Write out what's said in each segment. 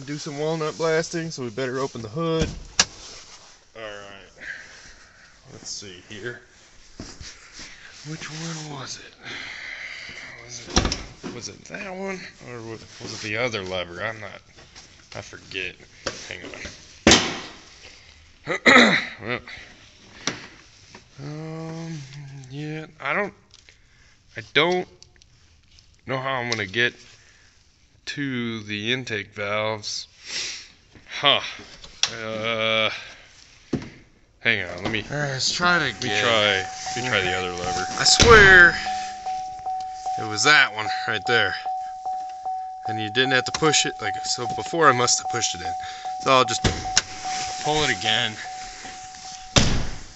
do some walnut blasting, so we better open the hood. Alright, let's see here. Which one was it? Was it that one? Or was it the other lever? I forget. Hang on. Well, yeah, I don't know how I'm gonna get to the intake valves. Hang on, let me try the other lever. I swear it was that one right there. And you didn't have to push it, so before I must have pushed it in. So I'll just pull it again.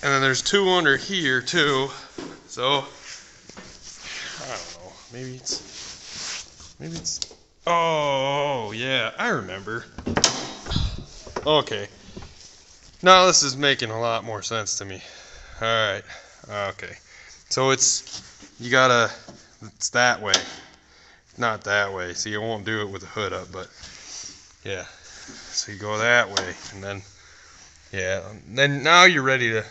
And then there's two under here too. So I don't know. Maybe it's oh yeah, I remember. Okay. Now this is making a lot more sense to me. Alright. Okay. So it's that way. Not that way. See, you won't do it with the hood up, but yeah. So you go that way, and then yeah. Then now you're ready to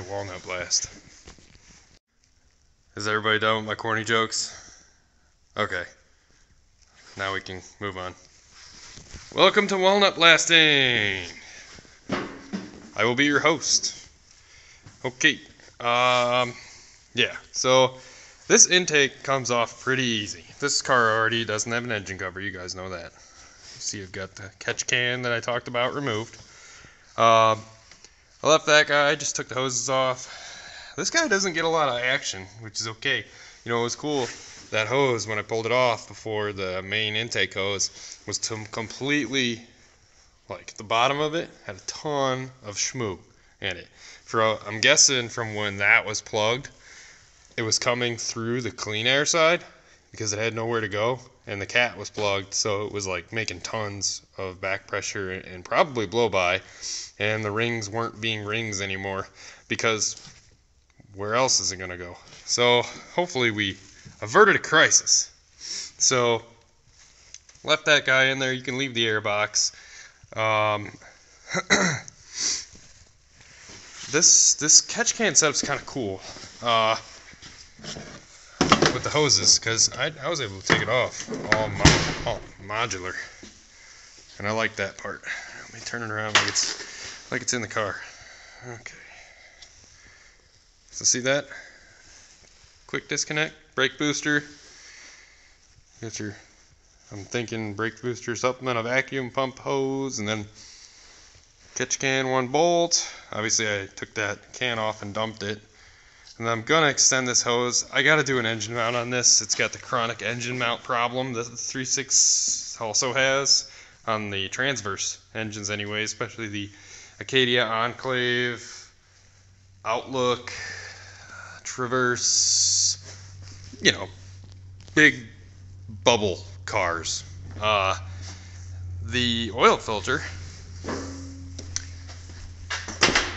walnut blast. Is everybody done with my corny jokes? Okay. Now we can move on. Welcome to walnut blasting. I will be your host. Okay. Yeah. So this intake comes off pretty easy. This car already doesn't have an engine cover. You guys know that. See, I've got the catch can that I talked about removed. I left that guy. I just took the hoses off. This guy doesn't get a lot of action, which is okay. You know, it was cool. That hose, when I pulled it off before the main intake hose, was completely, the bottom of it had a ton of schmoo in it. I'm guessing from when that was plugged, it was coming through the clean air side because it had nowhere to go, and the cat was plugged, so it was making tons of back pressure and probably blow by, and the rings weren't being rings anymore because where else is it going to go? So hopefully we averted a crisis. So left that guy in there. You can leave the air box. This catch can setup's kind of cool with the hoses, because I was able to take it off all modular, and I like that part. Let me turn it around like it's in the car. Okay. So see that? Quick disconnect, brake booster. Got your, I'm thinking brake booster supplement, a vacuum pump hose, and then catch can, one bolt. Obviously I took that can off and dumped it. And I'm gonna extend this hose. I gotta do an engine mount on this. It's got the chronic engine mount problem that the 3.6 also has on the transverse engines anyway, especially the Acadia, Enclave, Outlook, Traverse, you know, big bubble cars. The oil filter,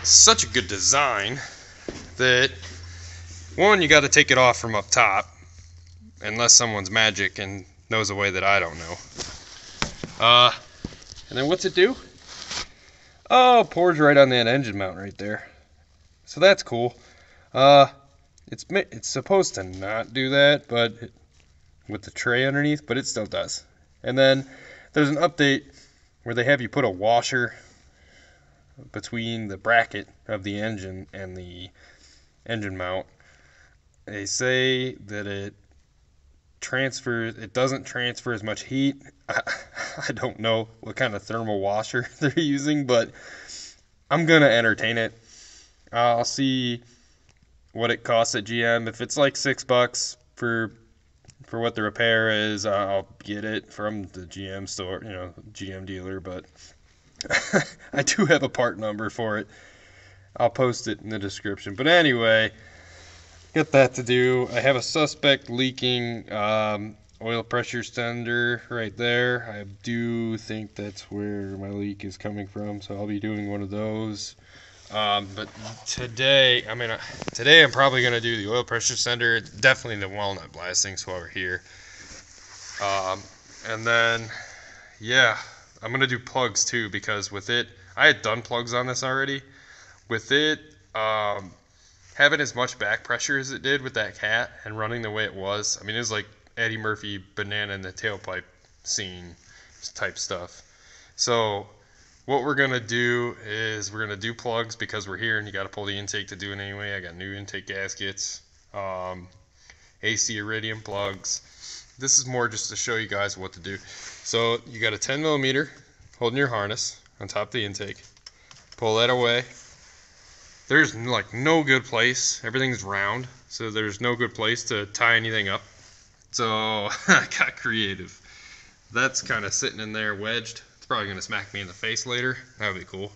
such a good design that, one, you got to take it off from up top, unless someone's magic and knows a way that I don't know. And then what's it do? Oh, it pours right on that engine mount right there. So that's cool. It's supposed to not do that, but with the tray underneath, but it still does. And then there's an update where they have you put a washer between the bracket of the engine and the engine mount. They say that it doesn't transfer as much heat. I don't know what kind of thermal washer they're using, but I'm gonna entertain it. I'll see what it costs at GM. If it's like $6 for what the repair is, I'll get it from the GM store, you know, GM dealer, but I do have a part number for it. I'll post it in the description. But anyway, got that to do. I have a suspect leaking oil pressure sender right there. I do think that's where my leak is coming from, so I'll be doing one of those. But today I'm probably going to do the oil pressure sender, definitely the walnut blasting, so over here. And then, yeah, I'm gonna do plugs too, because with it, I had done plugs on this already. With it, having as much back pressure as it did with that cat and running the way it was, I mean, it was like Eddie Murphy banana in the tailpipe scene type stuff. So what we're gonna do is we're gonna do plugs because we're here and you gotta pull the intake to do it anyway. I got new intake gaskets, AC iridium plugs. This is more just to show you guys what to do. So you got a 10 millimeter holding your harness on top of the intake. Pull that away. There's like no good place. Everything's round, so there's no good place to tie anything up. So I got creative. That's kind of sitting in there wedged. It's probably going to smack me in the face later. That would be cool.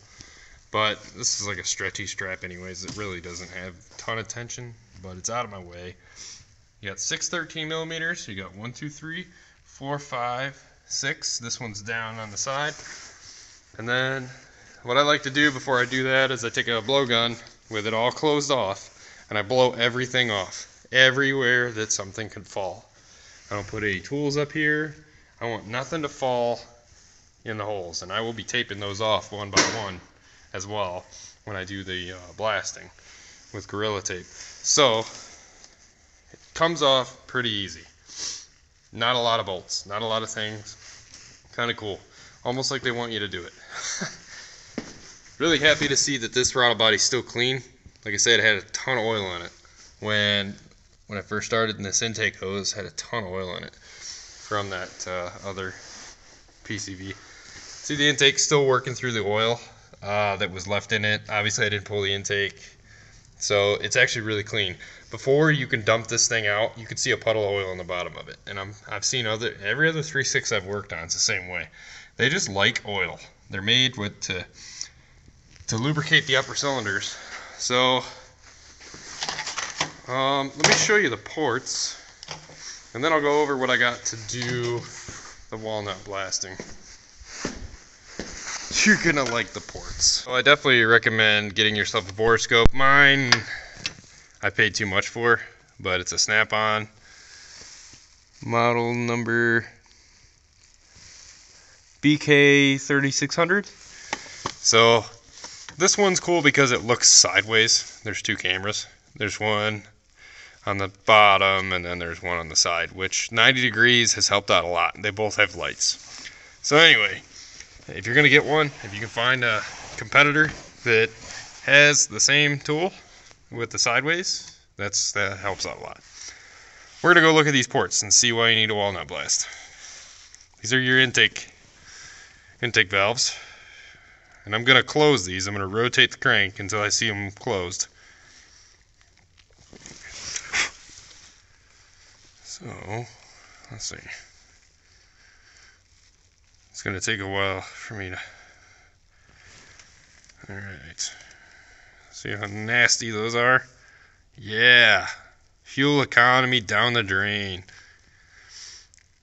But this is like a stretchy strap anyways. It really doesn't have a ton of tension, but it's out of my way. You got 6 13 millimeters. You got 1, 2, 3, 4, 5, 6. This one's down on the side. And then what I like to do before I do that is I take a blowgun with it all closed off and I blow everything off, everywhere that something could fall. I don't put any tools up here. I want nothing to fall in the holes, and I will be taping those off one by one as well when I do the blasting with Gorilla Tape. So it comes off pretty easy. Not a lot of bolts, not a lot of things. Kind of cool. Almost like they want you to do it. Really happy to see that this throttle body's still clean. Like I said, it had a ton of oil in it. When I first started in this intake hose, had a ton of oil in it from that other PCV. See, the intake's still working through the oil that was left in it. Obviously I didn't pull the intake, so it's actually really clean. Before you can dump this thing out, you can see a puddle of oil on the bottom of it. And I've seen every other 3.6 I've worked on, it's the same way. They just like oil. They're made to lubricate the upper cylinders. So let me show you the ports, and then I'll go over what I got to do the walnut blasting. You're gonna like the ports. So I definitely recommend getting yourself a borescope. Mine I paid too much for, but it's a snap-on model number BK3600. So this one's cool because it looks sideways. There's 2 cameras. There's one on the bottom and then there's one on the side, which 90 degrees has helped out a lot. They both have lights. So anyway, if you're gonna get one, if you can find a competitor that has the same tool with the sideways, that helps out a lot. We're gonna go look at these ports and see why you need a walnut blast. These are your intake valves. And I'm gonna close these. I'm gonna rotate the crank until I see them closed. So, let's see. It's gonna take a while for me to... Alright. See how nasty those are? Yeah. Fuel economy down the drain.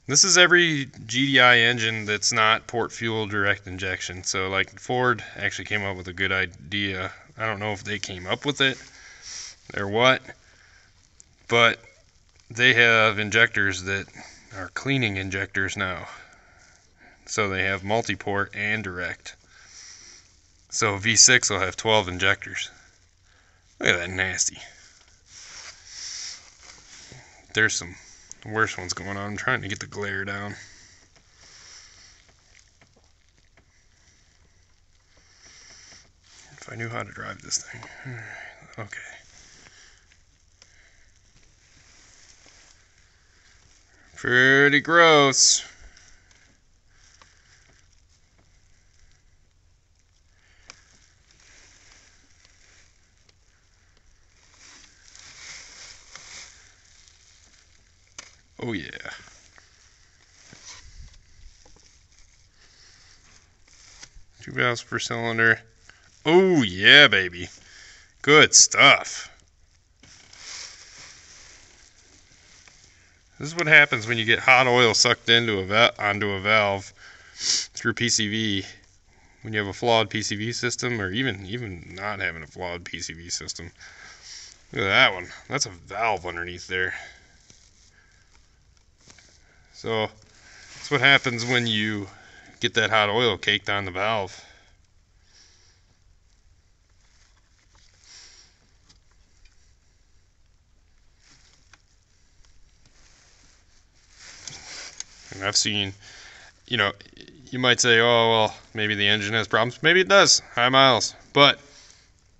This is every GDI engine that's not port fuel direct injection. So like Ford actually came up with a good idea. I don't know if they came up with it or what, but they have injectors that are cleaning injectors now. So they have multi-port and direct. So V6 will have 12 injectors. Look at that nasty. There's some worse ones going on. I'm trying to get the glare down. If I knew how to drive this thing. Okay. Pretty gross. Oh yeah. Two valves per cylinder. Oh yeah, baby. Good stuff. This is what happens when you get hot oil sucked into onto a valve through PCV. When you have a flawed PCV system, or even not having a flawed PCV system. Look at that one. That's a valve underneath there. So that's what happens when you get that hot oil caked on the valve. And I've seen, you know, you might say, oh, well, maybe the engine has problems. Maybe it does, high miles. But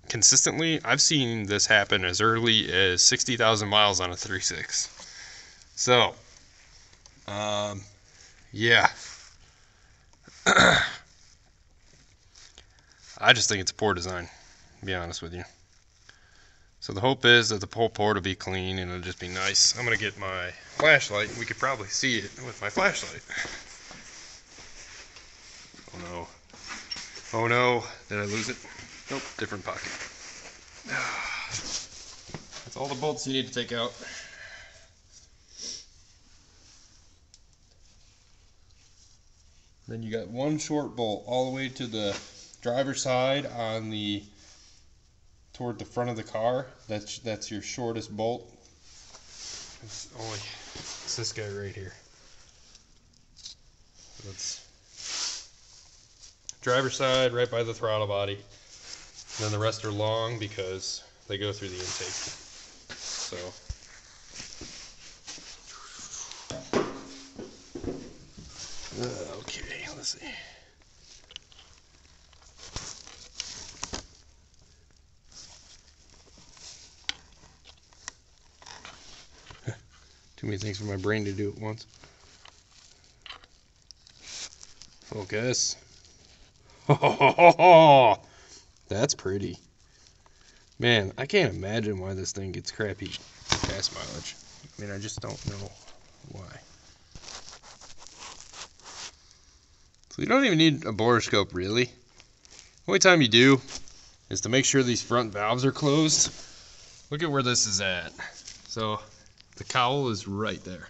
consistently, I've seen this happen as early as 60,000 miles on a 3.6. So, yeah. I just think it's a poor design, to be honest with you. So the hope is that the whole port will be clean and it'll just be nice. I'm going to get my flashlight. We could probably see it with my flashlight. Oh no. Oh no. Did I lose it? Nope, different pocket. That's all the bolts you need to take out. Then you got one short bolt all the way to the driver's side on the toward the front of the car. That's your shortest bolt. It's this guy right here. That's driver's side right by the throttle body. And then the rest are long because they go through the intake. So okay, let's see. Too many things for my brain to do at once. Focus. Oh, that's pretty. Man, I can't imagine why this thing gets crappy gas mileage. I mean, I just don't know why. So you don't even need a borescope, really. The only time you do is to make sure these front valves are closed. Look at where this is at. So the cowl is right there.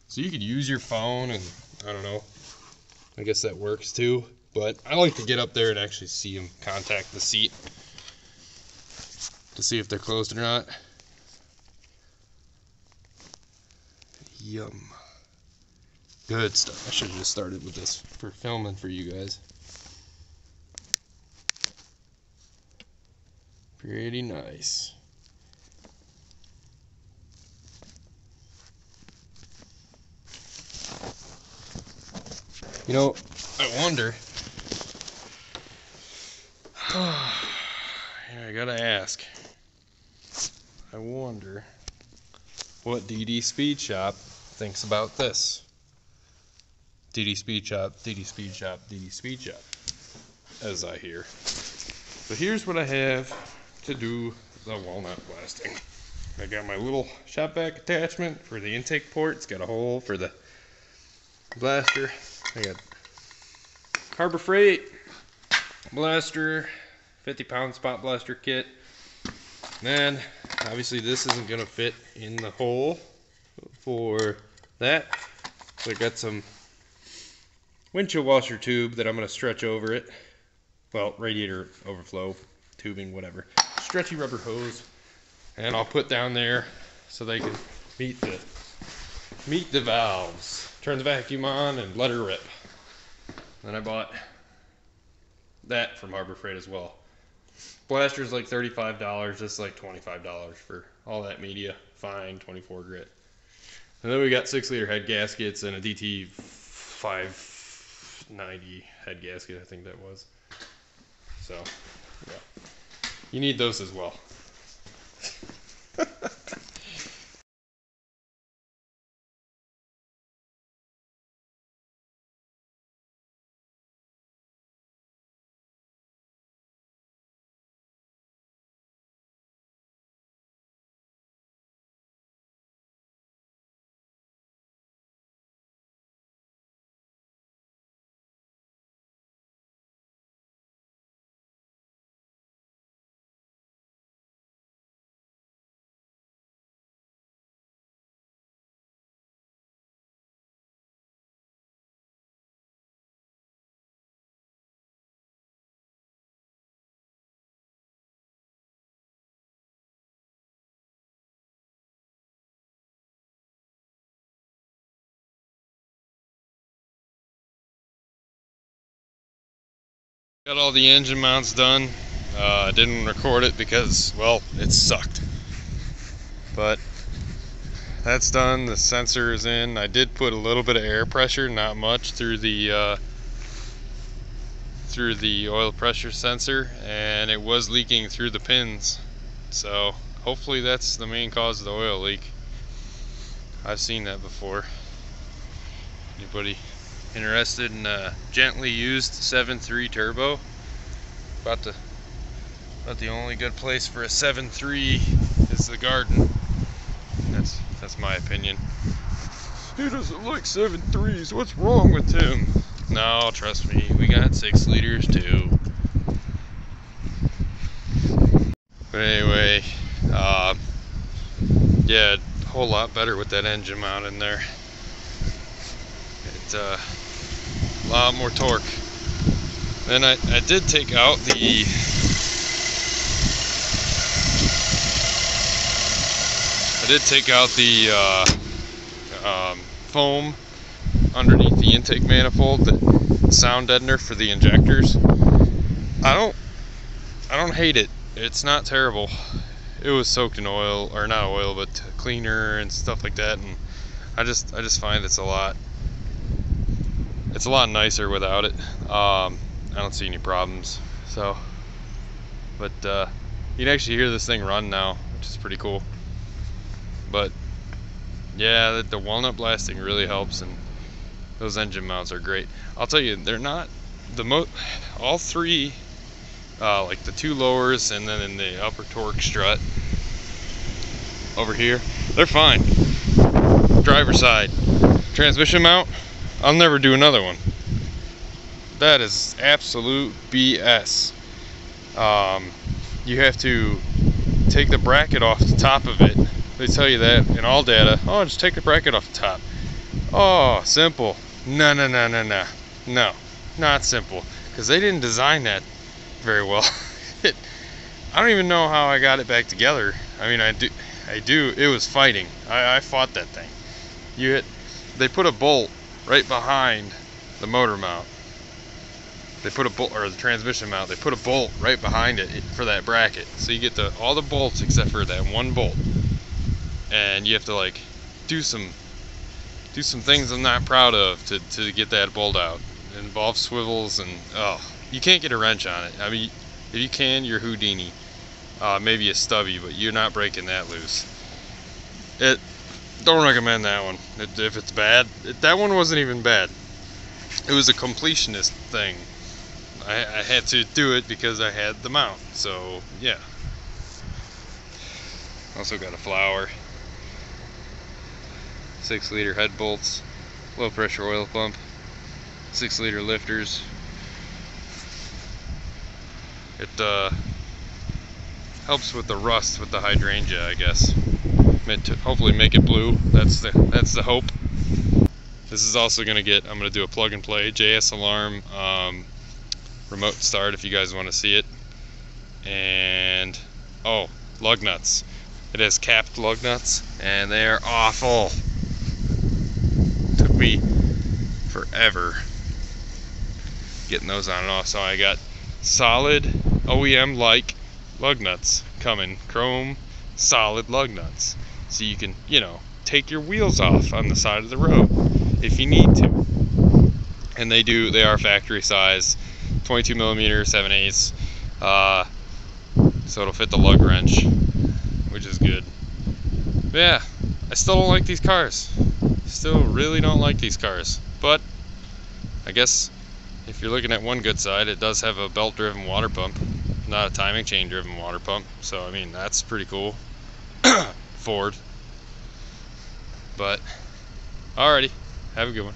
So you could use your phone and, I don't know, I guess that works too. But I like to get up there and actually see them contact the seat to see if they're closed or not. Yum. Good stuff. I should have just started with this for filming for you guys. Pretty nice. You know, I wonder. I gotta ask. I wonder what DD Speed Shop thinks about this. DD Speed Shop, DD Speed Shop, DD Speed Shop, as I hear. So here's what I have to do the walnut blasting. I got my little shop vac attachment for the intake port. It's got a hole for the blaster. I got Harbor Freight blaster, 50-pound spot blaster kit. Then obviously this isn't gonna fit in the hole for that. So I got some windshield washer tube that I'm gonna stretch over it. Well, radiator overflow tubing, whatever. Stretchy rubber hose, and I'll put down there so they can meet the valves. Turn the vacuum on and let her rip. Then I bought that from Harbor Freight as well. Blaster's like $35. This is like $25 for all that media. Fine, 24 grit. And then we got 6-liter head gaskets and a DT 590 head gasket, I think that was. So, yeah. You need those as well. Got all the engine mounts done. I didn't record it because, well, it sucked. But that's done. The sensor is in. I did put a little bit of air pressure, not much, through the oil pressure sensor, and it was leaking through the pins. So hopefully that's the main cause of the oil leak. I've seen that before. Anybody interested in a gently used 7.3 turbo? About the only good place for a 7.3 is the garden. That's my opinion. He doesn't like 7.3s. What's wrong with him? No, trust me, we got 6 liters too. But anyway, yeah, a whole lot better with that engine mount in there. It's a lot more torque. Then I did take out the foam underneath the intake manifold, the sound deadener for the injectors. I don't hate it. It's not terrible. It was soaked in oil, or not oil, but cleaner and stuff like that, and I just find it's a lot nicer without it. I don't see any problems. So, but you can actually hear this thing run now, which is pretty cool. But yeah, the walnut blasting really helps, and those engine mounts are great. I'll tell you, they're not all three, like the 2 lowers and then in the upper torque strut over here, they're fine. Driver's side transmission mount, I'll never do another one. That is absolute BS. You have to take the bracket off the top of it. They tell you that in all data. Oh, just take the bracket off the top. Oh, simple. No, not simple. Because they didn't design that very well. I don't even know how I got it back together. I mean, I do. It was fighting. I fought that thing. They put a bolt right behind the motor mount. They put a bolt, or the transmission mount. They put a bolt right behind it for that bracket. So you get all the bolts except for that one bolt. And you have to like do some things I'm not proud of to get that bolt out. It involves swivels, and you can't get a wrench on it. I mean, if you can, you're Houdini. Maybe a stubby, but you're not breaking that loose. Don't recommend that one. If it's bad, that one wasn't even bad. It was a completionist thing. I had to do it because I had the mount. So yeah. Also got a flower. 6-liter head bolts, low pressure oil pump, 6-liter lifters. It helps with the rust with the hydrangea, I guess. Meant to hopefully make it blue. That's the hope. This is also I'm gonna do a plug and play JS alarm remote start if you guys want to see it. And lug nuts. It has capped lug nuts, and they are awful. Took me forever getting those on and off. So I got solid OEM like lug nuts coming, chrome solid lug nuts, so you can take your wheels off on the side of the road if you need to. And they are factory size, 22 millimeter 7/8, so it'll fit the lug wrench, which is good. But yeah, I still don't like these cars. Still really don't like these cars. But I guess if you're looking at one good side, it does have a belt-driven water pump, not a timing chain-driven water pump. So I mean, that's pretty cool. Ford. But alrighty, have a good one.